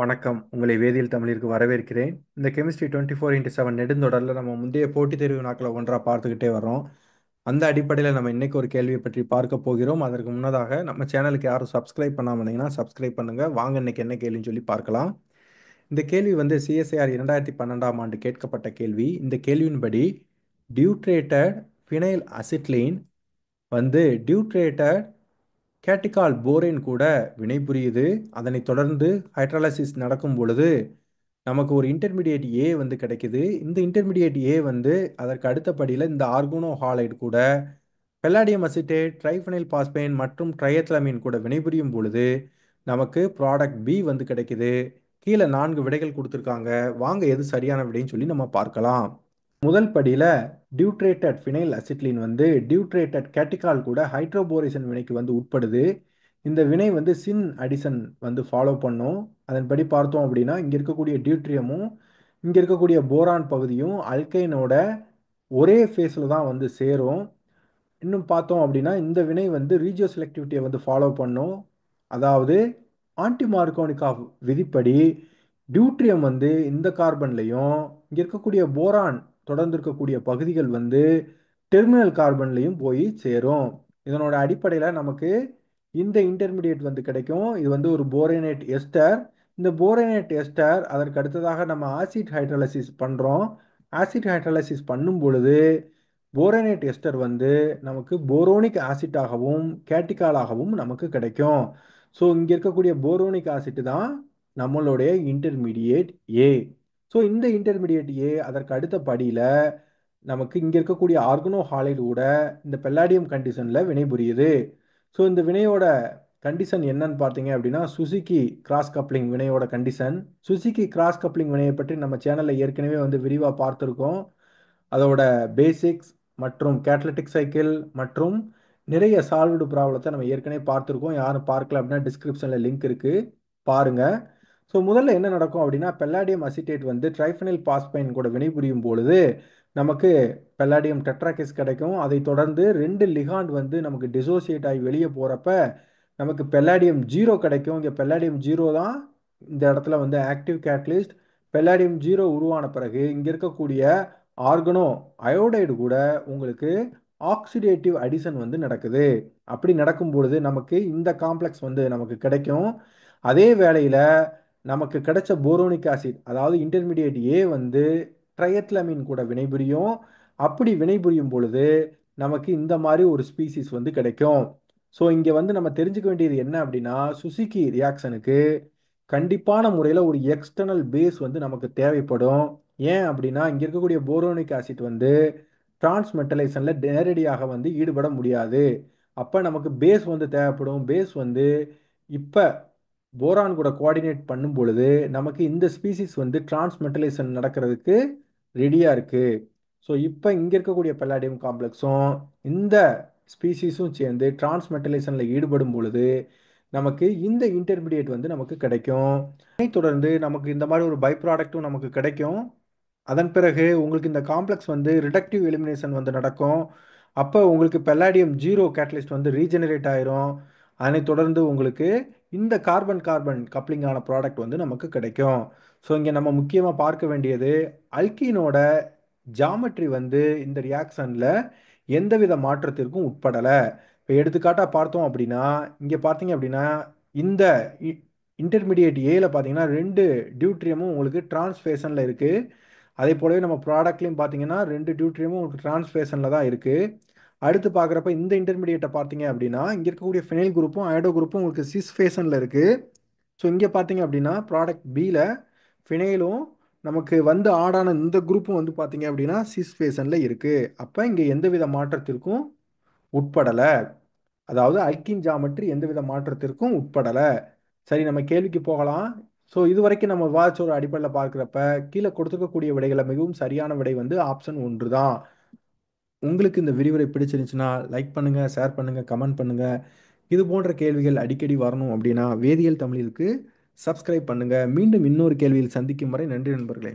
வணக்கம். உங்களை வேதியியல் தமிழிற்கு வரவேற்கிறேன். இந்த கெமிஸ்ட்ரி 24x7 நெடுந்தொடரில் நம்ம முந்தைய போட்டித் தேர்வு நாட்களை ஒன்றா பார்த்துக்கிட்டே வர்றோம். அந்த அடிப்படையில் நம்ம இன்னைக்கு ஒரு கேள்வியை பற்றி பார்க்க போகிறோம். அதற்கு முன்னதாக நம்ம சேனலுக்கு யாரும் சப்ஸ்கிரைப் பண்ணாமல் இருந்தீங்கன்னா சப்ஸ்கிரைப் பண்ணுங்க. வாங்க இன்னைக்கு என்ன கேள்வின்னு சொல்லி பார்க்கலாம். இந்த கேள்வி வந்து சிஎஸ்ஐஆர் 2012ஆம் ஆண்டு கேட்கப்பட்ட கேள்வி. இந்த கேள்வியின்படி டியூட்ரேட்டட் ஃபினைல் அசிட்லீன் வந்து டியூட்ரேட்டட் கேட்டிகால் போரேன் கூட வினைபுரியுது. அதனைத் தொடர்ந்து ஹைட்ராலிசிஸ் நடக்கும் பொழுது நமக்கு ஒரு இன்டர்மீடியேட் ஏ வந்து கிடைக்குது. இந்த இன்டர்மீடியேட் ஏ வந்து அதற்கு அடுத்தபடியில் இந்த ஆர்கோனோ ஹாலைடு கூட பெல்லாடியம் அசிட்டேட், ட்ரைஃபெனைல் பாஸ்பேன் மற்றும் ட்ரையத்லமீன் கூட வினைபுரியும் பொழுது நமக்கு ப்ராடக்ட் பி வந்து கிடைக்குது. கீழே 4 விடைகள் கொடுத்துருக்காங்க. வாங்க எது சரியான விடைன்னு சொல்லி நம்ம பார்க்கலாம். முதல் படியில் டியூட்ரேட்டட் ஃபினைல் அசிட்லின் வந்து டியூட்ரேட்டட் கேட்டிகால் கூட ஹைட்ரோபோரேசன் வினைக்கு வந்து உட்படுது. இந்த வினை வந்து சின் அடிசன் வந்து ஃபாலோ பண்ணும். அதன்படி பார்த்தோம் அப்படின்னா இங்கே இருக்கக்கூடிய டியூட்ரியமும் இங்கே இருக்கக்கூடிய போரான் பகுதியும் அல்கைனோட ஒரே ஃபேஸில் தான் வந்து சேரும். இன்னும் பார்த்தோம் அப்படின்னா இந்த வினை வந்து ரீஜியோ செலக்டிவிட்டியை வந்து ஃபாலோ பண்ணும். அதாவது ஆன்டிமார்கோனிகாஃப் விதிப்படி டியூட்ரியம் வந்து இந்த கார்பன்லையும் இங்கே இருக்கக்கூடிய போரான் தொடர்ந்து இருக்கக்கூடிய பகுதிகள் வந்து டெர்மினல் கார்பன்லையும் போய் சேரும். இதனோட அடிப்படையில் நமக்கு இந்த இன்டர்மீடியேட் வந்து கிடைக்கும். இது வந்து ஒரு போரேனேட் எஸ்டர். இந்த போரேனேட் எஸ்டர் அதற்கு அடுத்ததாக நம்ம ஆசிட் ஹைட்ராலிசிஸ் பண்ணுறோம். ஆசிட் ஹைட்ராலிசிஸ் பண்ணும் பொழுது போரேனேட் எஸ்டர் வந்து நமக்கு போரோனிக் ஆசிட்டாகவும் கேட்டிகாலாகவும் நமக்கு கிடைக்கும். ஸோ இங்கே இருக்கக்கூடிய போரோனிக் ஆசிட் தான் நம்மளுடைய இன்டர்மீடியேட் ஏ. ஸோ இந்த இன்டர்மீடியேட் ஏ அதற்கு அடுத்த படியில் நமக்கு இங்கே இருக்கக்கூடிய ஆர்கனோ ஹாலைடு கூட இந்த பெல்லாடியம் கண்டிஷனில் வினைபுரியுது. ஸோ இந்த வினையோட கண்டிஷன் என்னன்னு பார்த்தீங்க அப்படின்னா சுசுகி கிராஸ் கப்ளிங் வினையோட கண்டிஷன். சுசுகி கிராஸ் கப்ளிங் வினையை பற்றி நம்ம சேனலில் ஏற்கனவே வந்து விரிவாக பார்த்துருக்கோம். அதோட பேசிக்ஸ் மற்றும் கேட்டலிட்டிக் சைக்கிள் மற்றும் நிறைய சால்வ்டு ப்ராப்ளத்தை நம்ம ஏற்கனவே பார்த்துருக்கோம். யாரும் பார்க்கல அப்படின்னா டிஸ்கிரிப்ஷனில் லிங்க் இருக்குது, பாருங்கள். ஸோ முதல்ல என்ன நடக்கும் அப்படின்னா பெல்லாடியம் அசிட்டேட் வந்து ட்ரைஃபெனைல் பாஸ்பைன் கூட வினைபுரியும் பொழுது நமக்கு பெல்லாடியம் டெட்ராகிஸ் கிடைக்கும். அதை தொடர்ந்து 2 லிகாண்ட் வந்து நமக்கு டிசோசியேட் ஆகி வெளியே போகிறப்ப நமக்கு பெல்லாடியம் 0 கிடைக்கும். இங்கே பெல்லாடியம் 0 தான் இந்த இடத்துல வந்து ஆக்டிவ் கேட்டலிஸ்ட். பெல்லாடியம் 0 உருவான பிறகு இங்கே இருக்கக்கூடிய ஆர்கனோ அயோடைடு கூட உங்களுக்கு ஆக்சிடேட்டிவ் அடிஷன் வந்து நடக்குது. அப்படி நடக்கும் பொழுது நமக்கு இந்த காம்ப்ளெக்ஸ் வந்து நமக்கு கிடைக்கும். அதே வேளையில் நமக்கு கிடைச்ச போரோனிக் ஆசிட் அதாவது இன்டர்மீடியேட் ஏ வந்து ட்ரையத்லமீன் கூட வினைபுரியும். அப்படி வினைபுரியும் பொழுது நமக்கு இந்த மாதிரி ஒரு ஸ்பீசிஸ் வந்து கிடைக்கும். ஸோ இங்கே வந்து நம்ம தெரிஞ்சுக்க வேண்டியது என்ன அப்படின்னா சுசுகி ரியாக்ஷனுக்கு கண்டிப்பான முறையில் ஒரு எக்ஸ்டர்னல் பேஸ் வந்து நமக்கு தேவைப்படும். ஏன் அப்படின்னா இங்கே இருக்கக்கூடிய போரோனிக் ஆசிட் வந்து டிரான்ஸ்மெட்டலைசனில் நேரடியாக வந்து ஈடுபட முடியாது. அப்போ நமக்கு பேஸ் வந்து தேவைப்படும். பேஸ் வந்து இப்போ போரான் கூட கோஆர்டினேட் பண்ணும் பொழுது நமக்கு இந்த ஸ்பீசிஸ் வந்து டிரான்ஸ்மெட்டலைசன் நடக்கிறதுக்கு ரெடியாக இருக்குது. ஸோ இப்போ இங்கே இருக்கக்கூடிய பெல்லாடியம் காம்ப்ளெக்ஸும் இந்த ஸ்பீசிஸும் சேர்ந்து டிரான்ஸ்மெட்டலைசனில் ஈடுபடும் பொழுது நமக்கு இந்த இன்டர்மீடியேட் வந்து நமக்கு கிடைக்கும். இதைத் தொடர்ந்து நமக்கு இந்த மாதிரி ஒரு பை ப்ராடக்ட்டும் நமக்கு கிடைக்கும். அதன் பிறகு உங்களுக்கு இந்த காம்ப்ளெக்ஸ் வந்து ரிடக்டிவ் எலிமினேஷன் வந்து நடக்கும். அப்போ உங்களுக்கு பெல்லாடியம் 0 கேட்டலிஸ்ட் வந்து ரீஜெனரேட் ஆயிரும். அதனைத் தொடர்ந்து உங்களுக்கு இந்த கார்பன் கார்பன் கப்ளிங்கான ப்ராடக்ட் வந்து நமக்கு கிடைக்கும். ஸோ இங்கே நம்ம முக்கியமாக பார்க்க வேண்டியது அல்கீனோட ஜாமெட்ரி வந்து இந்த ரியாக்ஷனில் எந்தவித மாற்றத்திற்கும் உட்படலை. இப்போ எடுத்துக்காட்டாக பார்த்தோம் அப்படின்னா இங்கே பார்த்தீங்க அப்படின்னா இந்த இன்டர்மீடியேட் ஏல பார்த்தீங்கன்னா 2 டியூட்ரியமும் உங்களுக்கு டிரான்ஸ்ஃபேஷனில் இருக்குது. அதே போலவே நம்ம ப்ராடக்ட்லையும் பார்த்தீங்கன்னா 2 டியூட்ரியமும் உங்களுக்கு டிரான்ஸ்ஃபேஷனில் தான் இருக்குது. அடுத்து பார்க்குறப்ப இந்த இன்டர்மீடியேட்டை பார்த்தீங்க அப்படின்னா இங்கே இருக்கக்கூடிய ஃபினைல் குரூப்பும் அயோடோ குரூப்பும் உங்களுக்கு சிஸ் ஃபேஷனில் இருக்குது. ஸோ இங்கே பார்த்தீங்க அப்படின்னா ப்ராடக்ட் பியில் ஃபினைலும் நமக்கு வந்து ஆடான இந்த குரூப்பும் வந்து பார்த்தீங்க அப்படின்னா சிஸ் ஃபேஷனில் இருக்குது. அப்போ இங்கே எந்தவித மாற்றத்திற்கும் உட்படலை. அதாவது அல்கின் ஜாமெட்ரி எந்தவித மாற்றத்திற்கும் உட்படலை. சரி, நம்ம கேள்விக்கு போகலாம். ஸோ இது வரைக்கும் நம்ம விவாதிச்ச ஒரு அடிப்படையில் பார்க்குறப்ப கீழே கொடுத்துருக்கக்கூடிய விடைகளை மிகவும் சரியான விடை வந்து ஆப்ஷன் 1 தான். உங்களுக்கு இந்த விரிவுரை பிடிச்சிருந்துச்சுன்னா லைக் பண்ணுங்கள், ஷேர் பண்ணுங்கள், கமெண்ட் பண்ணுங்கள். இது போன்ற கேள்விகள் அடிக்கடி வரணும் அப்படின்னா வேதியியல் தமிழுக்கு சப்ஸ்கிரைப் பண்ணுங்கள். மீண்டும் இன்னொரு கேள்வியில் சந்திக்கும் வரை நன்றி நண்பர்களே.